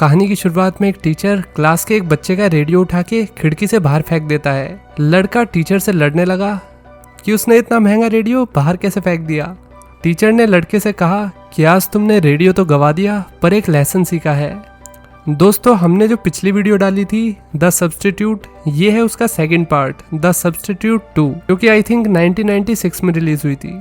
कहानी की शुरुआत में एक टीचर क्लास के एक बच्चे का रेडियो उठा के खिड़की से बाहर फेंक देता है। लड़का टीचर से लड़ने लगा कि उसने इतना महंगा रेडियो बाहर कैसे फेंक दिया। टीचर ने लड़के से कहा कि आज तुमने रेडियो तो गवा दिया पर एक लेसन सीखा है। दोस्तों, हमने जो पिछली वीडियो डाली थी द सब्स्टिट्यूट, ये है उसका सेकंड पार्ट द सब्स्टिट्यूट 2, जो कि आई थिंक 1996 में रिलीज हुई थी।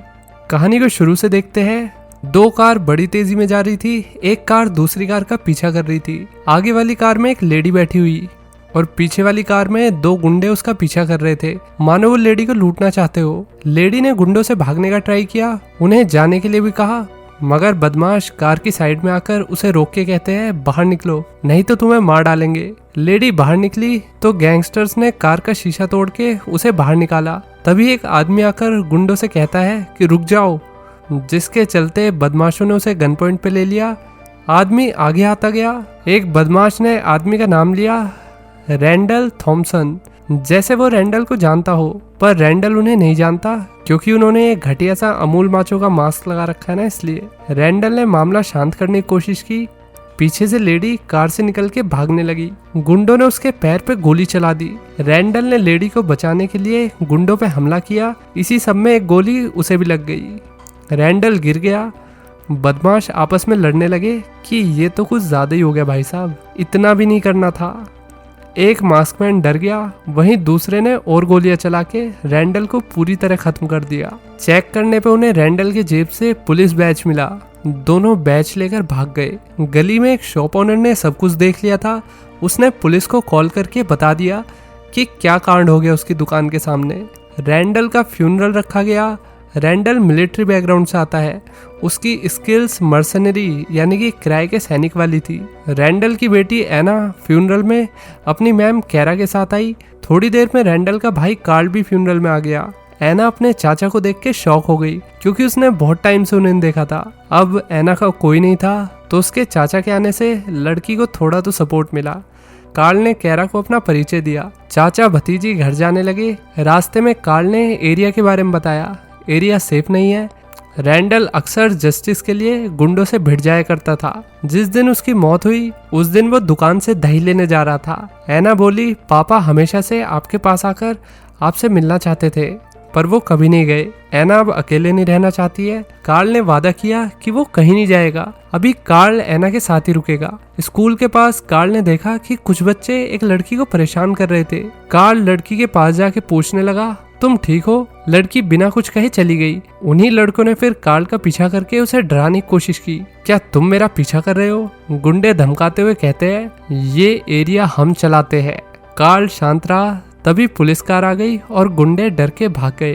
कहानी को शुरू से देखते हैं। दो कार बड़ी तेजी में जा रही थी। एक कार दूसरी कार का पीछा कर रही थी। आगे वाली कार में एक लेडी बैठी हुई और पीछे वाली कार में दो गुंडे उसका पीछा कर रहे थे, मानो वो लेडी को लूटना चाहते हो। लेडी ने गुंडों से भागने का ट्राई किया, उन्हें जाने के लिए भी कहा, मगर बदमाश कार की साइड में आकर उसे रोक के कहते हैं बाहर निकलो नहीं तो तुम्हें मार डालेंगे। लेडी बाहर निकली तो गैंगस्टर्स ने कार का शीशा तोड़ के उसे बाहर निकाला। तभी एक आदमी आकर गुंडों से कहता है कि रुक जाओ, जिसके चलते बदमाशों ने उसे गन पॉइंट पे ले लिया। आदमी आगे आता गया। एक बदमाश ने आदमी का नाम लिया रैंडल थॉमसन, जैसे वो रैंडल को जानता हो, पर रैंडल उन्हें नहीं जानता क्योंकि उन्होंने एक घटिया सा अमूल माचो का मास्क लगा रखा है ना, इसलिए। रैंडल ने मामला शांत करने की कोशिश की। पीछे से लेडी कार से निकल के भागने लगी। गुंडों ने उसके पैर पे गोली चला दी। रैंडल ने लेडी को बचाने के लिए गुंडों पे हमला किया। इसी सब में एक गोली उसे भी लग गई। रैंडल गिर गया। बदमाश आपस में लड़ने लगे कि ये तो कुछ ज्यादा ही हो गया भाई साहब, इतना भी नहीं करना था। एक मास्कमैन डर गया, वहीं दूसरे ने और गोलियां चला के रैंडल को पूरी तरह खत्म कर दिया। चेक करने पे उन्हें रैंडल के जेब से पुलिस बैच मिला। दोनों बैच लेकर भाग गए। गली में एक शॉप ओनर ने सब कुछ देख लिया था। उसने पुलिस को कॉल करके बता दिया कि क्या कांड हो गया उसकी दुकान के सामने। रैंडल का फ्यूनरल रखा गया। रैंडल मिलिट्री बैकग्राउंड से आता है। उसकी स्किल्स मर्सनरी यानी कि किराए के सैनिक वाली थी। रैंडल की बेटी एना फ्यूनरल में अपनी मैम कैरा के साथ आई। थोड़ी देर में रैंडल का भाई कार्ल भी फ्यूनरल में आ गया। एना अपने चाचा को देख के शॉक हो गई क्योंकि उसने बहुत टाइम से उन्हें देखा था। अब एना का कोई नहीं था तो उसके चाचा के आने से लड़की को थोड़ा तो सपोर्ट मिला। कार्ल ने कैरा को अपना परिचय दिया। चाचा भतीजी घर जाने लगे। रास्ते में कार्ल ने एरिया के बारे में बताया। एरिया सेफ नहीं है। रैंडल अक्सर जस्टिस के लिए गुंडों से भिड़ जाया करता था। जिस दिन उसकी मौत हुई उस दिन वो दुकान से दही लेने जा रहा था। एना बोली, पापा हमेशा से आपके पास आकर आपसे मिलना चाहते थे पर वो कभी नहीं गए। एना अब अकेले नहीं रहना चाहती है। कार्ल ने वादा किया कि वो कहीं नहीं जाएगा। अभी कार्ल एना के साथ ही रुकेगा। स्कूल के पास कार्ल ने देखा कि कुछ बच्चे एक लड़की को परेशान कर रहे थे। कार्ल लड़की के पास जाके पूछने लगा, तुम ठीक हो? लड़की बिना कुछ कहे चली गई। उन्हीं लड़कों ने फिर कार्ल का पीछा करके उसे डराने की कोशिश की। क्या तुम मेरा पीछा कर रहे हो? गुंडे धमकाते हुए कहते हैं, ये एरिया हम चलाते हैं। कार्ल शांत रहा। तभी पुलिस कार आ गई और गुंडे डर के भाग गए।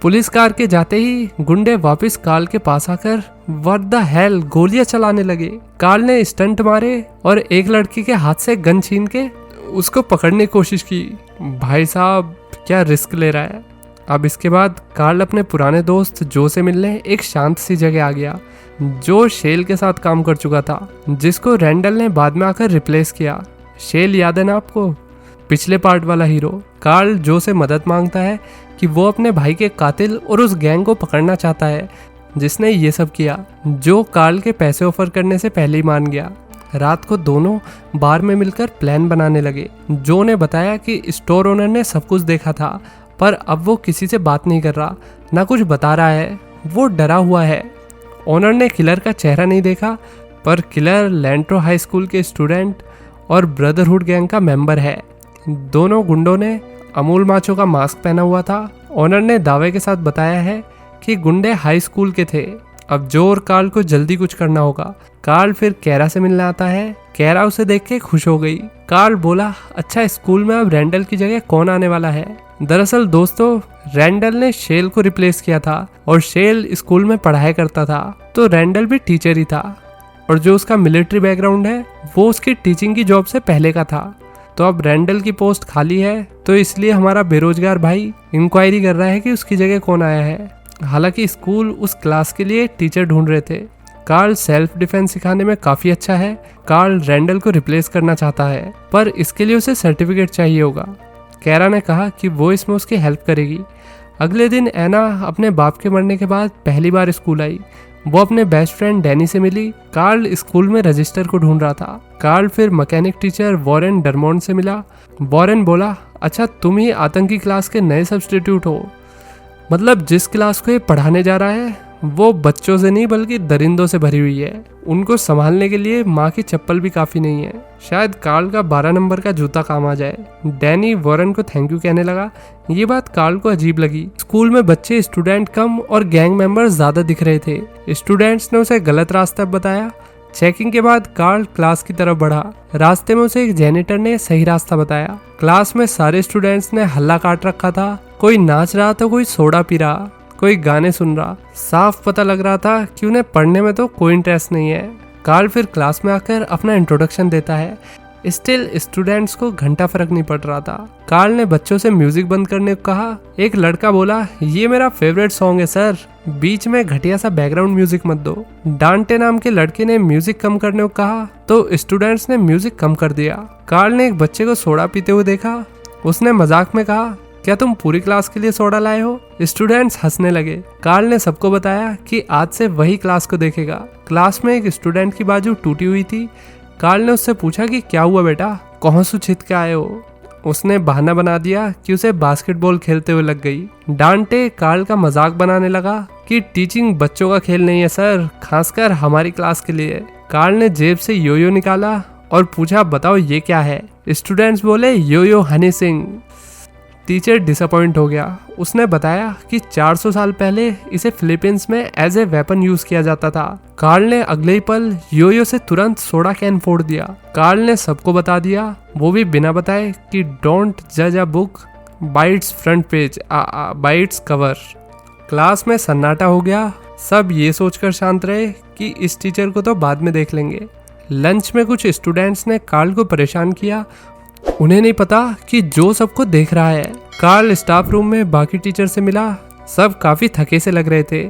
पुलिस कार के जाते ही गुंडे वापस कार्ल के पास आकर व्हाट द हेल गोलियां चलाने लगे। कार्ल ने स्टंट मारे और एक लड़की के हाथ से गन छीन के उसको पकड़ने की कोशिश की। भाई साहब क्या रिस्क ले रहा है। अब इसके बाद कार्ल अपने पुराने दोस्त जो से मिलने एक शांत सी जगह आ गया। जो शेल के साथ काम कर चुका था, जिसको रैंडल ने बाद में आकर रिप्लेस किया। शेल याद है ना आपको, पिछले पार्ट वाला हीरो। कार्ल जो से मदद मांगता है कि वो अपने भाई के कातिल और उस गैंग को पकड़ना चाहता है जिसने ये सब किया। जो कार्ल के पैसे ऑफर करने से पहले ही मान गया। रात को दोनों बार में मिलकर प्लान बनाने लगे। जो ने बताया कि स्टोर ओनर ने सब कुछ देखा था पर अब वो किसी से बात नहीं कर रहा, ना कुछ बता रहा है, वो डरा हुआ है। ओनर ने किलर का चेहरा नहीं देखा पर किलर लैंट्रो हाई स्कूल के स्टूडेंट और ब्रदरहुड गैंग का मेंबर है। दोनों गुंडों ने अमूल माचो का मास्क पहना हुआ था। ओनर ने दावे के साथ बताया है कि गुंडे हाई स्कूल के थे। अब जो और कार्ल को जल्दी कुछ करना होगा। कार्ल फिर कैरा से मिलने आता है। कैरा उसे देख के खुश हो गई। कार्ल बोला, अच्छा स्कूल में अब रैंडल की जगह कौन आने वाला है? दरअसल दोस्तों, रैंडल ने शेल को रिप्लेस किया था और शेल स्कूल में पढ़ाई करता था तो रैंडल भी टीचर ही था। और जो उसका मिलिट्री बैकग्राउंड है वो उसकी टीचिंग की जॉब से पहले का था। तो अब रैंडल की पोस्ट खाली है तो इसलिए हमारा बेरोजगार भाई इंक्वायरी कर रहा है कि उसकी जगह कौन आया है। हालांकि स्कूल उस क्लास के लिए टीचर ढूंढ रहे थे। कार्ल सेल्फ डिफेंस सिखाने में काफी अच्छा है। कार्ल रैंडल को रिप्लेस करना चाहता है पर इसके लिए उसे सर्टिफिकेट चाहिए होगा। कैरा ने कहा कि वो इसमें उसकी हेल्प करेगी। अगले दिन एना अपने बाप के मरने के बाद पहली बार स्कूल आई। वो अपने बेस्ट फ्रेंड डैनी से मिली। कार्ल स्कूल में रजिस्टर को ढूंढ रहा था। कार्ल फिर मैकेनिक टीचर वॉरेन डरमोंड से मिला। वॉरेन बोला, अच्छा तुम ही आतंकी क्लास के नए सब्स्टिट्यूट हो, मतलब जिस क्लास को ये पढ़ाने जा रहा है वो बच्चों से नहीं बल्कि दरिंदों से भरी हुई है। उनको संभालने के लिए माँ की चप्पल भी काफी नहीं है। शायद कार्ल का 12 नंबर का जूता काम आ जाए। डैनी वॉरेन को थैंक यू कहने लगा। ये बात कार्ल को अजीब लगी। स्कूल में बच्चे स्टूडेंट कम और गैंग मेंबर्स ज्यादा दिख रहे थे। स्टूडेंट्स ने उसे गलत रास्ता बताया। चेकिंग के बाद कार्ल क्लास की तरफ बढ़ा। रास्ते में उसे एक जेनिटर ने सही रास्ता बताया। क्लास में सारे स्टूडेंट्स ने हल्ला काट रखा था। कोई नाच रहा तो कोई सोडा पी रहा, कोई गाने सुन रहा। साफ पता लग रहा था कि उन्हें पढ़ने में तो कोई इंटरेस्ट नहीं है। कार्ल फिर क्लास में आकर अपना इंट्रोडक्शन देता है। स्टिल स्टूडेंट्स को घंटा फर्क नहीं पड़ रहा था। कार्ल ने बच्चों से म्यूजिक बंद करने को कहा। एक लड़का बोला, ये मेरा फेवरेट सॉन्ग है सर, बीच में घटिया सा बैकग्राउंड म्यूजिक मत दो। डांटे नाम के लड़के ने म्यूजिक कम करने को कहा तो स्टूडेंट्स ने म्यूजिक कम कर दिया। कार्ल ने एक बच्चे को सोडा पीते हुए देखा। उसने मजाक में कहा, क्या तुम पूरी क्लास के लिए सोडा लाए हो? स्टूडेंट्स हंसने लगे। कार्ल ने सबको बताया कि आज से वही क्लास को देखेगा। क्लास में एक स्टूडेंट की बाजू टूटी हुई थी। कार्ल ने उससे पूछा कि क्या हुआ बेटा, कौन सु छिद के आए हो? उसने बहाना बना दिया कि उसे बास्केटबॉल खेलते हुए लग गई। डांटे कार्ल का मजाक बनाने लगा कि टीचिंग बच्चों का खेल नहीं है सर, खासकर हमारी क्लास के लिए। कार्ल ने जेब से योयो निकाला और पूछा, बताओ ये क्या है? स्टूडेंट्स बोले, योयो हनी सिंह। टीचर डिसअपॉइंट हो गया। उसने बताया कि 400 साल पहले इसे फिलीपींस में एज ए वेपन यूज किया जाता था। कार्ल ने अगले ही पल योयो से तुरंत सोडा कैन फोड़ दिया। कार्ल ने सबको बता दिया, वो भी बिना बताए, कि डोंट जज a book by it's front page, bye its cover. Class में सन्नाटा हो गया। सब ये सोचकर शांत रहे कि इस टीचर को तो बाद में देख लेंगे। लंच में कुछ स्टूडेंट्स ने कार्ल को परेशान किया। उन्हें नहीं पता कि जो सबको देख रहा है। कार्ल स्टाफ रूम में बाकी टीचर से मिला। सब काफी थके से लग रहे थे।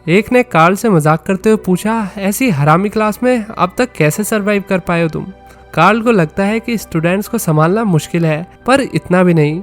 एक ने कार्ल से मजाक करते हुए पूछा, ऐसी हरामी क्लास में अब तक कैसे सरवाइव कर पाए हो तुम? कार्ल को लगता है कि स्टूडेंट्स को संभालना मुश्किल है, पर इतना भी नहीं।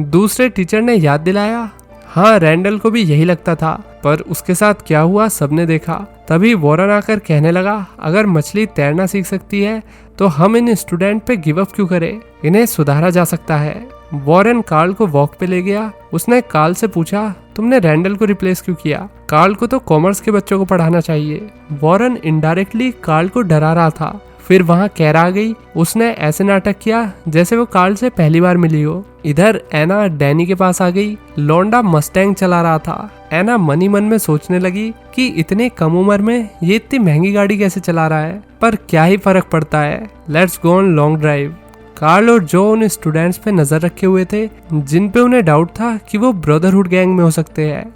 दूसरे टीचर ने याद दिलाया, हाँ रैंडल को भी यही लगता था, पर उसके साथ क्या हुआ सबने देखा। तभी वॉरेन आकर कहने लगा, अगर मछली तैरना सीख सकती है तो हम इन स्टूडेंट पे गिव अप क्यों करें? इन्हें सुधारा जा सकता है। वॉरेन कार्ल को वॉक पे ले गया। उसने कार्ल से पूछा, तुमने रैंडल को रिप्लेस क्यों किया? कार्ल को तो कॉमर्स के बच्चों को पढ़ाना चाहिए। वॉरेन इनडायरेक्टली कार्ल को डरा रहा था। फिर वहाँ कैरा आ गई। उसने ऐसे नाटक किया जैसे वो कार्ल से पहली बार मिली हो। इधर एना डैनी के पास आ गई। लौंडा मस्टैंग चला रहा था। एना मनी मन में सोचने लगी कि इतने कम उम्र में ये इतनी महंगी गाड़ी कैसे चला रहा है, पर क्या ही फर्क पड़ता है, let's go on long drive. Karl और जो उन स्टूडेंट्स पे नजर रखे हुए थे जिन पे उन्हें डाउट था कि वो ब्रदरहुड गैंग में हो सकते हैं,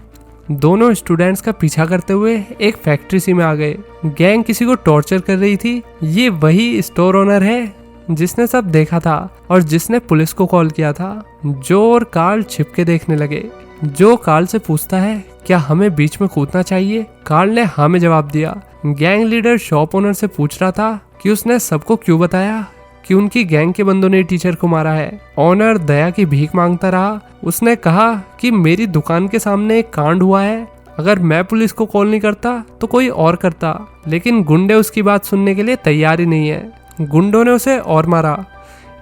दोनों स्टूडेंट्स का पीछा करते हुए एक फैक्ट्री सी में आ गए। गैंग किसी को टॉर्चर कर रही थी। ये वही स्टोर ओनर है जिसने सब देखा था और जिसने पुलिस को कॉल किया था। जो और कार्ल छिपके देखने लगे। जो कार्ल से पूछता है, क्या हमें बीच में कूदना चाहिए? कार्ल ने हाँ में जवाब दिया। गैंग लीडर शॉप ओनर से पूछ रहा था कि उसने सबको क्यों बताया कि उनकी गैंग के बंदों ने टीचर को मारा है। ऑनर दया की भीख मांगता रहा। उसने कहा कि मेरी दुकान के सामने एक कांड हुआ है, अगर मैं पुलिस को कॉल नहीं करता तो कोई और करता, लेकिन गुंडे उसकी बात सुनने के लिए तैयार ही नहीं है। गुंडों ने उसे और मारा।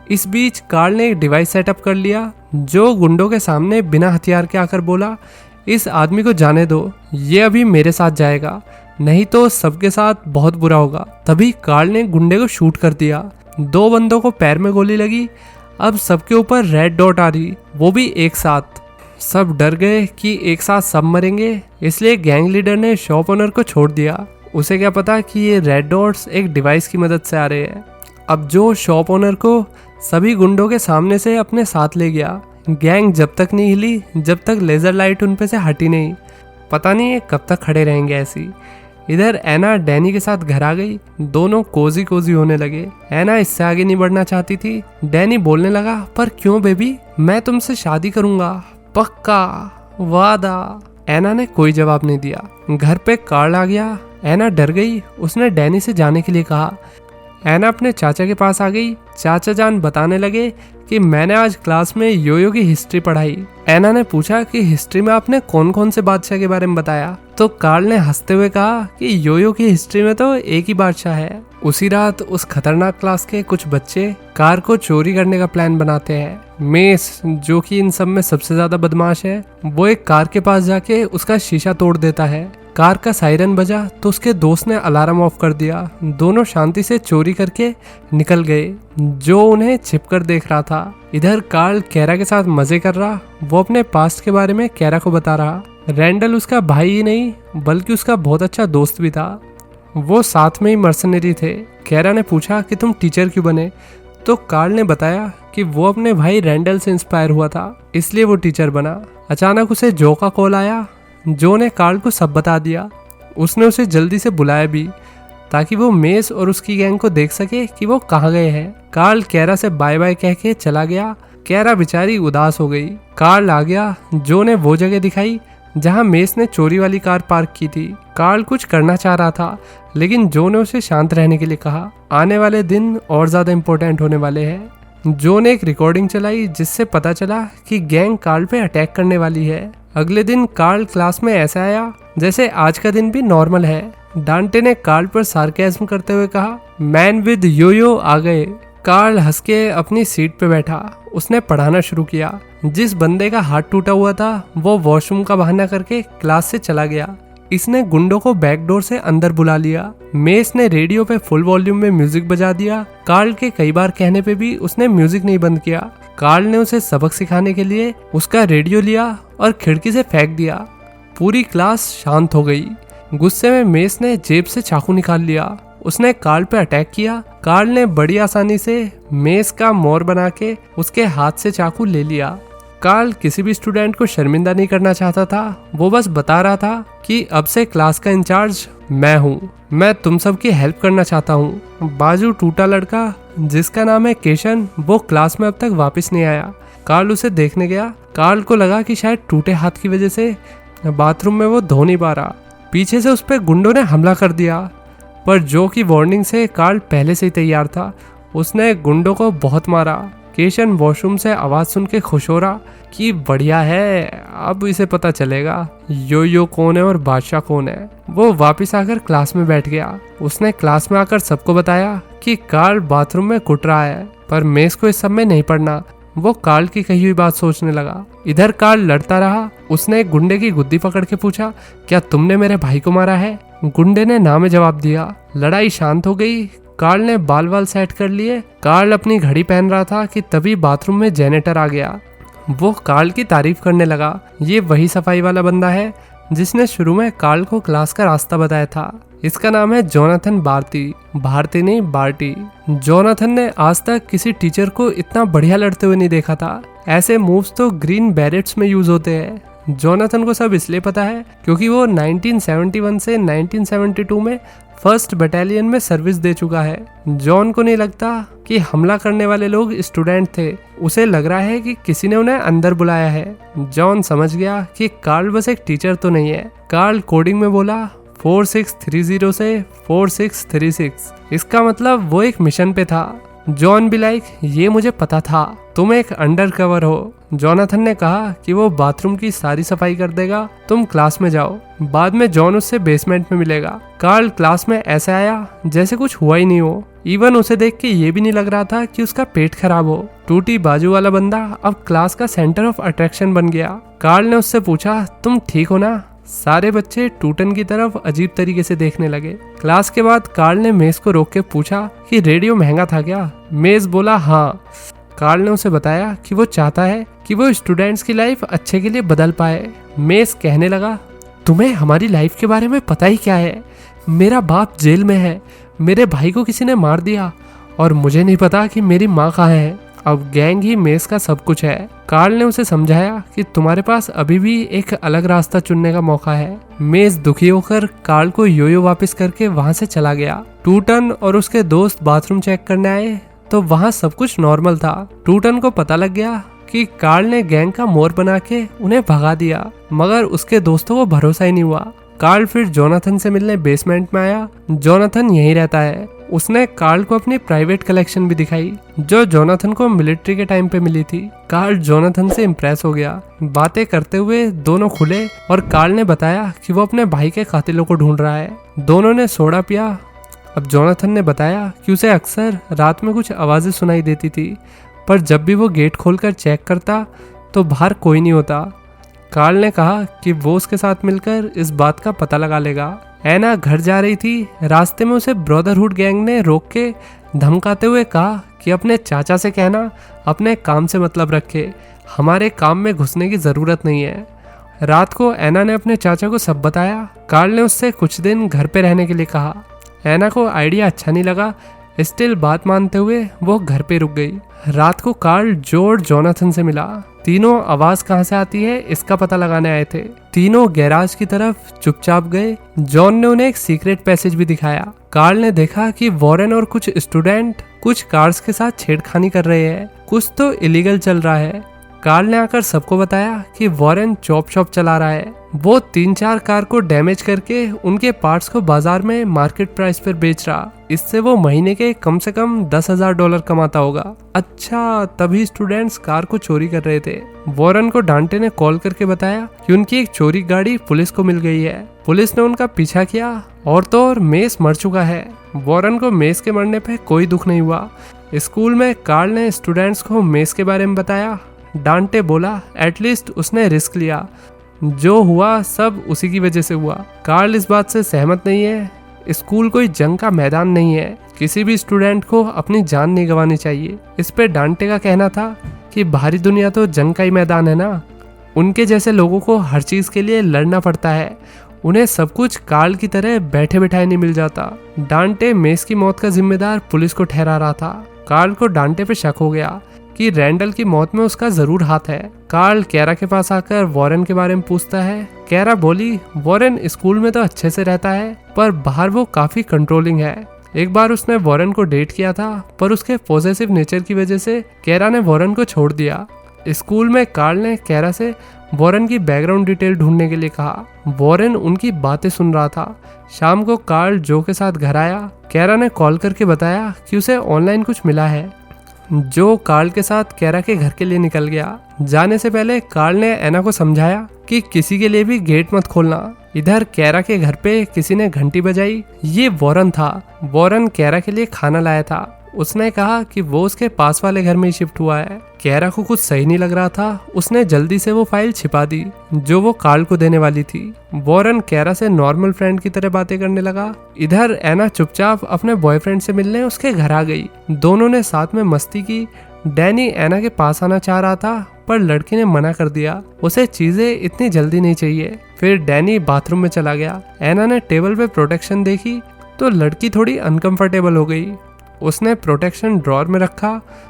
इस बीच कार्ल ने एक डिवाइस सेटअप कर लिया जो गुंडों के सामने बिना हथियार के आकर बोला, इस आदमी को जाने दो, ये अभी मेरे साथ जाएगा, नहीं तो सबके साथ बहुत बुरा होगा। तभी कार्ल ने गुंडे को शूट कर दिया। 2 बंदों को पैर में गोली लगी। अब सबके ऊपर रेड डॉट आ रही, वो भी एक साथ। सब डर गए कि एक साथ सब मरेंगे, इसलिए गैंग लीडर ने शॉप ओनर को छोड़ दिया। उसे क्या पता कि ये रेड डॉट्स एक डिवाइस की मदद से आ रहे हैं। अब जो शॉप ओनर को सभी गुंडों के सामने से अपने साथ ले गया। गैंग जब तक नहीं हिली जब तक लेजर लाइट उन पे से हटी नहीं। पता नहीं ये कब तक खड़े रहेंगे ऐसी। इधर एना डैनी के साथ घर आ गई। दोनों कोजी कोजी होने लगे। एना इससे आगे नहीं बढ़ना चाहती थी। डैनी बोलने लगा, पर क्यों बेबी, मैं तुमसे शादी करूंगा, पक्का, वादा। एना ने कोई जवाब नहीं दिया। घर पे कार्ल आ गया। एना डर गई। उसने डैनी से जाने के लिए कहा। एना अपने चाचा के पास आ गई। चाचा जान बताने लगे कि मैंने आज क्लास में योयो की हिस्ट्री पढ़ाई। एना ने पूछा कि हिस्ट्री में आपने कौन कौन से बादशाह के बारे में बताया। तो कार्ल ने हंसते हुए कहा कि योयो की हिस्ट्री में तो एक ही बादशाह है। उसी रात उस खतरनाक क्लास के कुछ बच्चे कार को चोरी करने का प्लान बनाते हैं। मेस, जो कि इन सब में सबसे ज्यादा बदमाश है, वो एक कार के पास जाके उसका शीशा तोड़ देता है। कार का सायरन बजा तो उसके दोस्त ने अलार्म ऑफ कर दिया। दोनों शांति से चोरी करके निकल गए। जो उन्हें छिपकर देख रहा था। इधर कार्ल कैरा के साथ मजे कर रहा। वो अपने पास्ट के बारे में कैरा को बता रहा। रैंडल उसका भाई ही नहीं बल्कि उसका बहुत अच्छा दोस्त भी था। वो साथ में ही मर्सनरी थे। कैरा ने पूछा कि तुम टीचर क्यों बने, तो कार्ल ने बताया कि वो अपने भाई रैंडल से इंस्पायर हुआ था, इसलिए वो टीचर बना। अचानक उसे जो का कॉल आया। जो ने कार्ल को सब बता दिया। उसने उसे जल्दी से बुलाया भी ताकि वो मेस और उसकी गैंग को देख सके कि वो कहाँ गए हैं। कार्ल कैरा से बाय बाय कह के चला गया। कैरा बेचारी उदास हो गई। कार्ल आ गया। जो ने वो जगह दिखाई जहां मेस ने चोरी वाली कार पार्क की थी। कार्ल कुछ करना चाह रहा था लेकिन जो ने उसे शांत रहने के लिए कहा। आने वाले दिन और ज्यादा इम्पोर्टेंट होने वाले हैं। जो ने एक रिकॉर्डिंग चलाई जिससे पता चला कि गैंग कार्ल पे अटैक करने वाली है। अगले दिन कार्ल क्लास में ऐसा आया जैसे आज का दिन भी नॉर्मल है। डांटे ने कार्ल पर सार्केज्म करते हुए कहा, मैन विद योयो आ गए। कार्ल हंस के अपनी सीट पे बैठा। उसने पढ़ाना शुरू किया। जिस बंदे का हाथ टूटा हुआ था वो वॉशरूम का बहाना करके क्लास से चला गया। इसने गुंडों को बैकडोर से अंदर बुला लिया। मेस ने रेडियो पे फुल वॉल्यूम में म्यूजिक बजा दिया। कार्ल के कई बार कहने पे भी उसने म्यूजिक नहीं बंद किया। कार्ल ने उसे सबक सिखाने के लिए उसका रेडियो लिया और खिड़की से फेंक दिया। पूरी क्लास शांत हो गई। गुस्से में मेस ने जेब से चाकू निकाल लिया। उसने कार्ल पे अटैक किया। कार्ल ने बड़ी आसानी से मेस का मोर बना के उसके हाथ से चाकू ले लिया। कार्ल किसी भी स्टूडेंट को शर्मिंदा नहीं करना चाहता था। वो बस बता रहा था कि अब से क्लास का इंचार्ज मैं हूँ। मैं तुम सब की हेल्प करना चाहता हूँ। बाजू टूटा लड़का जिसका नाम है केशन, वो क्लास में अब तक वापस नहीं आया। कार्ल उसे देखने गया। कार्ल को लगा कि शायद टूटे हाथ की वजह से बाथरूम में वो धो नहीं पा रहा। पीछे से उस पर गुंडों ने हमला कर दिया, पर जो की वार्निंग से कार्ल पहले से ही तैयार था। उसने गुंडों को बहुत मारा। केशन वॉशरूम से आवाज सुन के खुश हो रहा कि बढ़िया है, अब इसे पता चलेगा यो कौन है और बादशाह कौन है। वो वापस आकर क्लास में बैठ गया। उसने क्लास में आकर सबको बताया कि कार्ल बाथरूम में कुट रहा है, पर मेस को इस सब में नहीं पड़ना। वो कार्ल की कही हुई बात सोचने लगा। इधर कार्ल लड़ता रहा। उसने एक गुंडे की गुद्दी पकड़ के पूछा, क्या तुमने मेरे भाई को मारा है? गुंडे ने ना में जवाब दिया। लड़ाई शांत हो गई। कार्ल ने बाल सेट कर लिए। कार्ल अपनी घड़ी पहन रहा था कि तभी बाथरूम में जेनेटर आ गया। वो कार्ल की तारीफ करने लगा। ये वही सफाई वाला बंदा है जिसने शुरू में कार्ल को क्लास का रास्ता बताया था। इसका नाम है जोनाथन बार्टी। भारती नहीं, बार्टी। जोनाथन ने आज तक किसी टीचर को इतना बढ़िया लड़ते हुए नहीं देखा था। ऐसे मूव्स तो ग्रीन बैरेट्स में यूज होते हैं। जोनाथन को सब इसलिए पता है क्योंकि वो 1971 से 1972 में फर्स्ट बटालियन में सर्विस दे चुका है। जॉन को नहीं लगता कि हमला करने वाले लोग स्टूडेंट थे। उसे लग रहा है कि किसी ने उन्हें अंदर बुलाया है। जॉन समझ गया कि कार्ल बस एक टीचर तो नहीं है। कार्ल कोडिंग में बोला 4630 से 4636। इसका मतलब वो एक मिशन पे था। जॉन भी लाइक, ये मुझे पता था, तुम एक अंडर कवर हो। जोनाथन ने कहा कि वो बाथरूम की सारी सफाई कर देगा, तुम क्लास में जाओ। बाद में जॉन उससे बेसमेंट में मिलेगा। कार्ल क्लास में ऐसे आया जैसे कुछ हुआ ही नहीं हो। इवन उसे देख के ये भी नहीं लग रहा था कि उसका पेट खराब हो। टूटी बाजू वाला बंदा अब क्लास का सेंटर ऑफ अट्रैक्शन बन गया। कार्ल ने उससे पूछा, तुम ठीक हो ना? सारे बच्चे टूटन की तरफ अजीब तरीके से देखने लगे। क्लास के बाद कार्ल ने मेस को रोक के पूछा कि रेडियो महंगा था क्या? मेस बोला हाँ। कार्ल ने उसे बताया कि वो चाहता है कि वो स्टूडेंट्स की लाइफ अच्छे के लिए बदल पाए। मेस कहने लगा, तुम्हें हमारी लाइफ के बारे में पता ही क्या है? मेरा बाप जेल में है, मेरे भाई को किसी ने मार दिया और मुझे नहीं पता कि मेरी माँ कहाँ है। अब गैंग ही मेस का सब कुछ है। कार्ल ने उसे समझाया कि तुम्हारे पास अभी भी एक अलग रास्ता चुनने का मौका है। मेस दुखी होकर कार्ल को योयो वापस करके वहाँ से चला गया। टूटन और उसके दोस्त बाथरूम चेक करने आए तो वहाँ सब कुछ नॉर्मल था। टूटन को पता लग गया कि कार्ल ने गैंग का मोर बना के उन्हें भगा दिया, मगर उसके दोस्तों को भरोसा ही नहीं हुआ। कार्ल फिर जोनाथन से मिलने बेसमेंट में आया। जोनाथन यहीं रहता है। उसने कार्ल को अपनी प्राइवेट कलेक्शन भी दिखाई जो जोनाथन को मिलिट्री के टाइम पे मिली थी। कार्ल जोनाथन से इम्प्रेस हो गया। बातें करते हुए दोनों खुले और कार्ल ने बताया कि वो अपने भाई के कातिलों को ढूंढ रहा है। दोनों ने सोडा पिया। अब जोनाथन ने बताया कि उसे अक्सर रात में कुछ आवाजें सुनाई देती थी, पर जब भी वो गेट खोलकर चेक करता तो बाहर कोई नहीं होता। कार्ल ने कहा कि वो उसके साथ मिलकर इस बात का पता लगा लेगा। एना घर जा रही थी। रास्ते में उसे ब्रदरहुड गैंग ने रोक के धमकाते हुए कहा कि अपने चाचा से कहना अपने काम से मतलब रखे, हमारे काम में घुसने की ज़रूरत नहीं है। रात को एना ने अपने चाचा को सब बताया। कार्ल ने उससे कुछ दिन घर पे रहने के लिए कहा। एना को आइडिया अच्छा नहीं लगा। स्टिल बात मानते हुए वो घर पे रुक गई। रात को कार्ल जो और जोनाथन से मिला। तीनों आवाज कहाँ से आती है इसका पता लगाने आए थे। तीनों गैराज की तरफ चुपचाप गए। जॉन ने उन्हें एक सीक्रेट पैसेज भी दिखाया। कार्ल ने देखा कि वॉरेन और कुछ स्टूडेंट कुछ कार्स के साथ छेड़खानी कर रहे हैं, कुछ तो इलीगल चल रहा है। कार्ल ने आकर सबको बताया कि वॉरेन चॉप शॉप चला रहा है। वो 3-4 कार को डैमेज करके उनके पार्ट्स को बाजार में मार्केट प्राइस पर बेच रहा। इससे वो महीने के कम से कम $10,000 कमाता होगा। अच्छा, तभी स्टूडेंट्स कार को चोरी कर रहे थे। वॉरेन को डांटे ने कॉल करके बताया कि उनकी एक चोरी गाड़ी पुलिस को मिल गई है। पुलिस ने उनका पीछा किया और तो और मेस मर चुका है। वॉरेन को मेस के मरने पे कोई दुख नहीं हुआ। स्कूल में कार्ल ने स्टूडेंट्स को मेस के बारे में बताया। डांटे बोला एटलीस्ट उसने रिस्क लिया, जो हुआ सब उसी की वजह से हुआ। कार्ल इस बात से सहमत नहीं है। स्कूल कोई जंग का मैदान नहीं है, किसी भी स्टूडेंट को अपनी जान नहीं गंवानी चाहिए। इस पे डांटे का कहना था कि बाहरी दुनिया तो जंग का ही मैदान है ना, उनके जैसे लोगों को हर चीज के लिए लड़ना पड़ता है, उन्हें सब कुछ कार्ल की तरह बैठे बैठाए नहीं मिल जाता। डांटे मेस की मौत का जिम्मेदार पुलिस को ठहरा रहा था। कार्ल को डांटे पे शक हो गया कि रैंडल की मौत में उसका जरूर हाथ है। कार्ल कैरा के पास आकर वॉरेन के बारे में पूछता है। कैरा बोली वॉरेन स्कूल में तो अच्छे से रहता है, पर बाहर वो काफी कंट्रोलिंग है। एक बार उसने वॉरेन को डेट किया था, पर उसके पॉसेसिव नेचर की वजह से कैरा ने वॉरेन को छोड़ दिया। स्कूल में कार्ल ने कैरा से वॉरेन की बैकग्राउंड डिटेल ढूंढने के लिए कहा। वॉरेन उनकी बातें सुन रहा था। शाम को कार्ल जो के साथ घर आया। कैरा ने कॉल करके बताया कि उसे ऑनलाइन कुछ मिला है। जो कार्ल के साथ कैरा के घर के लिए निकल गया। जाने से पहले कार्ल ने एना को समझाया कि किसी के लिए भी गेट मत खोलना। इधर कैरा के घर पे किसी ने घंटी बजाई। ये वॉरेन था। वॉरेन कैरा के लिए खाना लाया था। उसने कहा कि वो उसके पास वाले घर में ही शिफ्ट हुआ है। कैरा को कुछ सही नहीं लग रहा था। उसने जल्दी से वो फाइल छिपा दी जो वो कार्ल को देने वाली थी। वॉरेन कैरा से नॉर्मल फ्रेंड की तरह बातें करने लगा। इधर एना चुपचाप अपने बॉयफ्रेंड से मिलने उसके घर आ गई। दोनों ने साथ में मस्ती की। डैनी एना के पास आना चाह रहा था, पर लड़की ने मना कर दिया। उसे चीजें इतनी जल्दी नहीं चाहिए। फिर डैनी बाथरूम में चला गया। एना ने टेबल पे प्रोटेक्शन देखी तो लड़की थोड़ी अनकंफर्टेबल हो गई। उसने प्रोटेक्शन ड्रॉर में रखा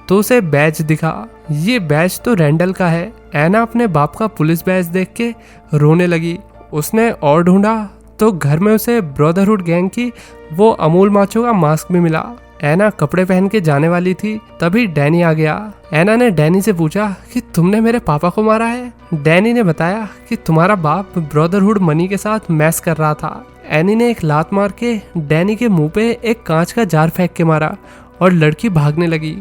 तो उसे बैज दिखा। ये बैज तो रैंडल का है। एना अपने बाप का पुलिस बैज देख के रोने लगी। उसने और ढूंढा तो घर में उसे ब्रदरहुड गैंग की वो अमूल माचो का मास्क भी मिला। एना कपड़े पहन के जाने वाली थी, तभी डैनी आ गया। एना ने डैनी से पूछा कि तुमने मेरे पापा को मारा है। डैनी ने बताया कि तुम्हारा बाप ब्रदरहुड मनी के साथ मैस कर रहा था। एनी ने एक लात मार के डैनी के मुंह पे एक कांच का जार फेंक के मारा और लड़की भागने लगी।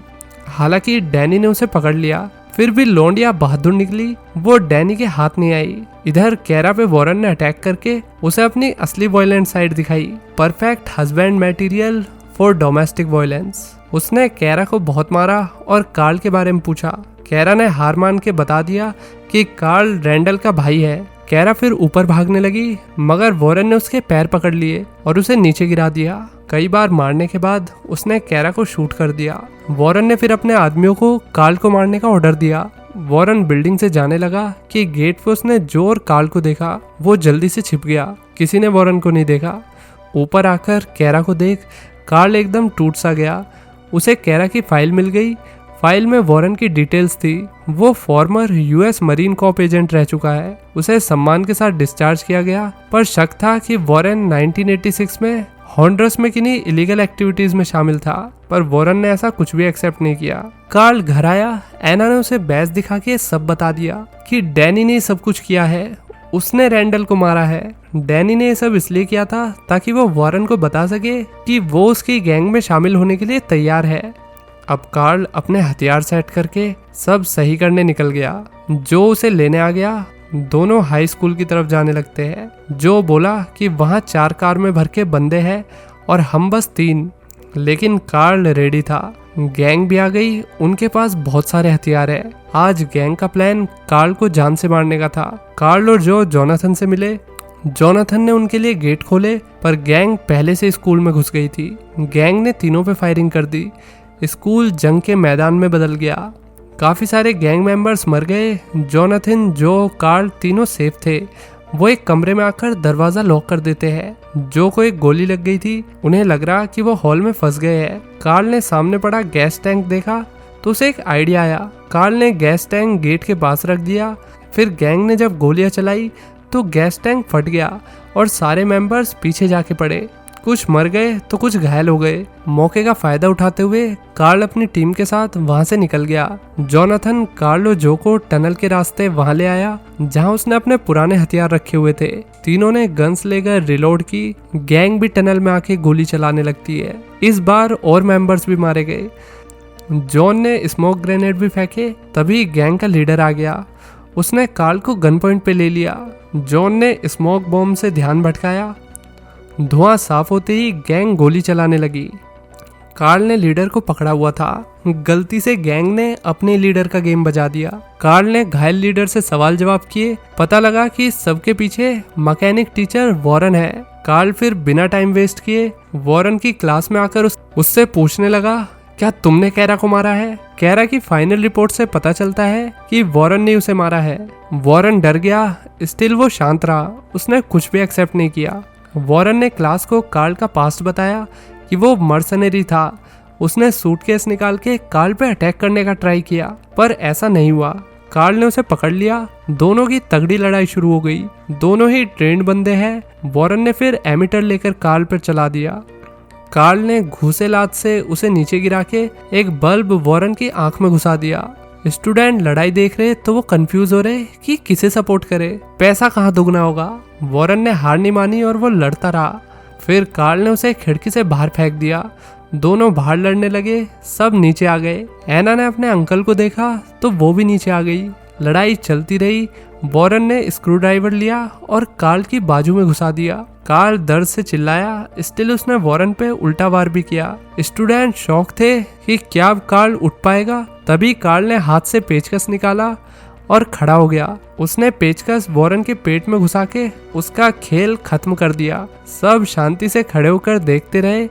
हालांकि डैनी ने उसे पकड़ लिया, फिर भी लौंडिया बहादुर निकली। वो डैनी के हाथ नहीं आई। इधर कैरा पे वॉरेन ने अटैक करके उसे अपनी असली वॉयलेंट साइड दिखाई। Perfect husband material for domestic violence. उसने कैरा को बहुत मारा और कार्ल के बारे में पूछा। कैरा ने हार मान के बता दिया कि कार्ल रैंडल का भाई है। कैरा फिर ऊपर भागने लगी, मगर वॉरेन ने उसके पैर पकड़ लिए और उसे नीचे गिरा दिया। कई बार मारने के बाद उसने कैरा को शूट कर दिया। वॉरेन ने फिर अपने आदमियों को कार्ल को मारने का ऑर्डर दिया। वॉरेन बिल्डिंग से जाने लगा कि गेट पे उसने जो और कार्ल को देखा। वो जल्दी से छिप गया। किसी ने वॉरेन को नहीं देखा। ऊपर आकर कैरा को देख कार्ल एकदम टूट सा गया। उसे कैरा की फाइल मिल गई। फाइल में वॉरेन की डिटेल्स थी। वो former US marine Corp agent रह चुका है। उसे सम्मान के साथ डिस्चार्ज किया गया, पर शक था कि वॉरेन 1986 में हॉन्डुरस में किन्हीं इलीगल एक्टिविटीज में शामिल था, पर वॉरेन ने ऐसा कुछ भी एक्सेप्ट नहीं किया। कार्ल घर आया। एना ने उसे बैज दिखा के सब बता दिया कि डैनी ने सब कुछ किया है। उसने रैंडल को मारा है। डैनी ने ये सब इसलिए किया था ताकि वो वॉरेन को बता सके कि वो उसकी गैंग में शामिल होने के लिए तैयार है। अब कार्ल अपने हथियार सेट करके सब सही करने निकल गया। जो उसे लेने आ गया। दोनों हाई स्कूल की तरफ जाने लगते हैं। जो बोला कि वहाँ 4 कार में भर के बंदे हैं और हम बस 3। लेकिन कार्ल रेडी था। गैंग भी आ गई, उनके पास बहुत सारे हथियार है। आज गैंग का प्लान कार्ल को जान से मारने का था। कार्ल और जो जोनाथन से मिले। जोनाथन ने उनके लिए गेट खोले, पर गैंग पहले से स्कूल में घुस गई थी। गैंग ने तीनों पे फायरिंग कर दी। स्कूल जंग के मैदान में बदल गया। काफी सारे गैंग मेंबर्स मर गए। जोनाथन, जो, कार्ल तीनों सेफ थे। वो एक कमरे में आकर दरवाजा लॉक कर देते हैं। जो को एक गोली लग गई थी, उन्हें लग रहा कि वो हॉल में फंस गए हैं। कार्ल ने सामने पड़ा गैस टैंक देखा तो उसे एक आइडिया आया। कार्ल ने गैस टैंक गेट के पास रख दिया। फिर गैंग ने जब गोलियां चलाई तो गैस टैंक फट गया और सारे मेंबर्स पीछे जाके पड़े। कुछ मर गए तो कुछ घायल हो गए। मौके का फायदा उठाते हुए कार्ल अपनी टीम के साथ वहां से निकल गया। जोनाथन कार्ल और जो को टनल के रास्ते वहां ले आया जहां उसने अपने पुराने हथियार रखे हुए थे। तीनों ने गन्स लेकर रिलोड की। गैंग भी टनल में आके गोली चलाने लगती है। इस बार और मेंबर्स भी मारे गए। जॉन ने स्मोक ग्रेनेड भी फेंके। तभी गैंग का लीडर आ गया। उसने कार्ल को गन पॉइंट पे ले लिया। जॉन ने स्मोक बॉम्ब से ध्यान भटकाया। धुआं साफ होते ही गैंग गोली चलाने लगी। कार्ल ने लीडर को पकड़ा हुआ था। गलती से गैंग ने अपने लीडर का गेम बजा दिया। कार्ल ने घायल लीडर से सवाल जवाब किए। पता लगा कि सबके पीछे मैकेनिक टीचर वॉरेन है। कार्ल फिर बिना टाइम वेस्ट किए वॉरेन की क्लास में आकर उससे पूछने लगा, क्या तुमने कैरा को मारा है? कैरा की फाइनल रिपोर्ट से पता चलता है कि वॉरेन ने उसे मारा है। वॉरेन डर गया। स्टिल वो शांत रहा। उसने कुछ भी एक्सेप्ट नहीं किया। वॉरेन ने क्लास को कार्ल का पास्ट बताया कि वो मर्सनरी था। उसने सूटकेस निकाल के कार्ल पे अटैक करने का ट्राई किया, पर ऐसा नहीं हुआ। कार्ल ने उसे पकड़ लिया। दोनों की तगड़ी लड़ाई शुरू हो गई। दोनों ही ट्रेंड बंदे हैं। वॉरेन ने फिर एमिटर लेकर कार्ल पर चला दिया। कार्ल ने घूसे लात से उसे नीचे गिरा के एक बल्ब वॉरेन की आंख में घुसा दिया। स्टूडेंट लड़ाई देख रहे तो वो कंफ्यूज हो रहे कि किसे सपोर्ट करे, पैसा कहाँ दुगना होगा। वॉरेन ने हार नहीं मानी और वो लड़ता रहा। फिर कार्ल ने उसे खिड़की से बाहर फेंक दिया। दोनों बाहर लड़ने लगे। सब नीचे आ गए। एना ने अपने अंकल को देखा तो वो भी नीचे आ गई। लड़ाई चलती रही। वॉरेन ने स्क्रू ड्राइवर लिया और कार्ल की बाजू में घुसा दिया। कार्ल दर्द से चिल्लाया। स्टिल उसने वॉरेन पे उल्टा वार भी किया। स्टूडेंट शौक थे कि क्या अब कार्ल उठ पाएगा। तभी कार्ल ने हाथ से पेचकस निकाला और खड़ा हो गया। उसने पेचकस वॉरेन के पेट में घुसा के उसका खेल खत्म कर दिया। सब शांति से खड़े होकर देखते रहे।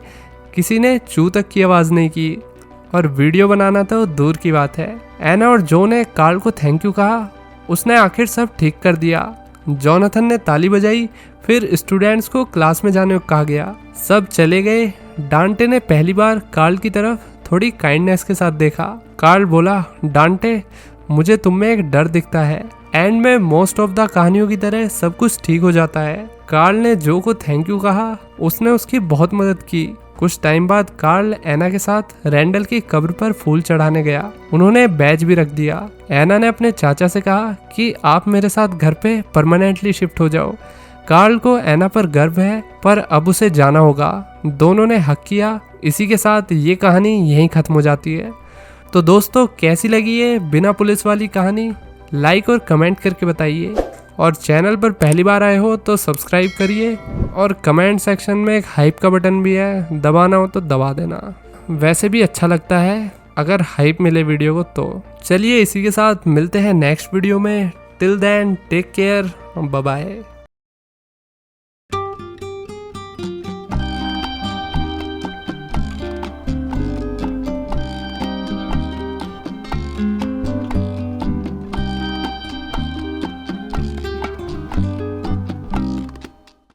किसी ने चू तक की आवाज नहीं की और वीडियो बनाना तो दूर की बात है। एना और जो ने कार्ल को थैंक यू कहा। उसने आखिर सब ठीक कर दिया। जोनाथन ने ताली बजाई। फिर स्टूडेंट्स को क्लास में जाने को कहा गया। सब चले गए। डांटे ने पहली बार कार्ल की तरफ थोड़ी काइंडनेस के साथ देखा। कार्ल बोला, डांटे, मुझे तुम में एक डर दिखता है। एंड में मोस्ट ऑफ द कहानियों की तरह सब कुछ ठीक हो जाता है। कार्ल ने जो को थैंक यू कहा। उसने उसकी बहुत मदद की। कुछ टाइम बाद कार्ल एना के साथ रैंडल की कब्र पर फूल चढ़ाने गया। उन्होंने बैज भी रख दिया। एना ने अपने चाचा से कहा कि आप मेरे साथ घर पे परमानेंटली शिफ्ट हो जाओ। कार्ल को एना पर गर्व है, पर अब उसे जाना होगा। दोनों ने हक किया। इसी के साथ ये कहानी यहीं खत्म हो जाती है। तो दोस्तों, कैसी लगी ये बिना पुलिस वाली कहानी? लाइक और कमेंट करके बताइए। और चैनल पर पहली बार आए हो तो सब्सक्राइब करिए। और कमेंट सेक्शन में एक हाइप का बटन भी है, दबाना हो तो दबा देना। वैसे भी अच्छा लगता है अगर हाइप मिले वीडियो को। तो चलिए, इसी के साथ मिलते हैं नेक्स्ट वीडियो में। Till then take care, bye bye.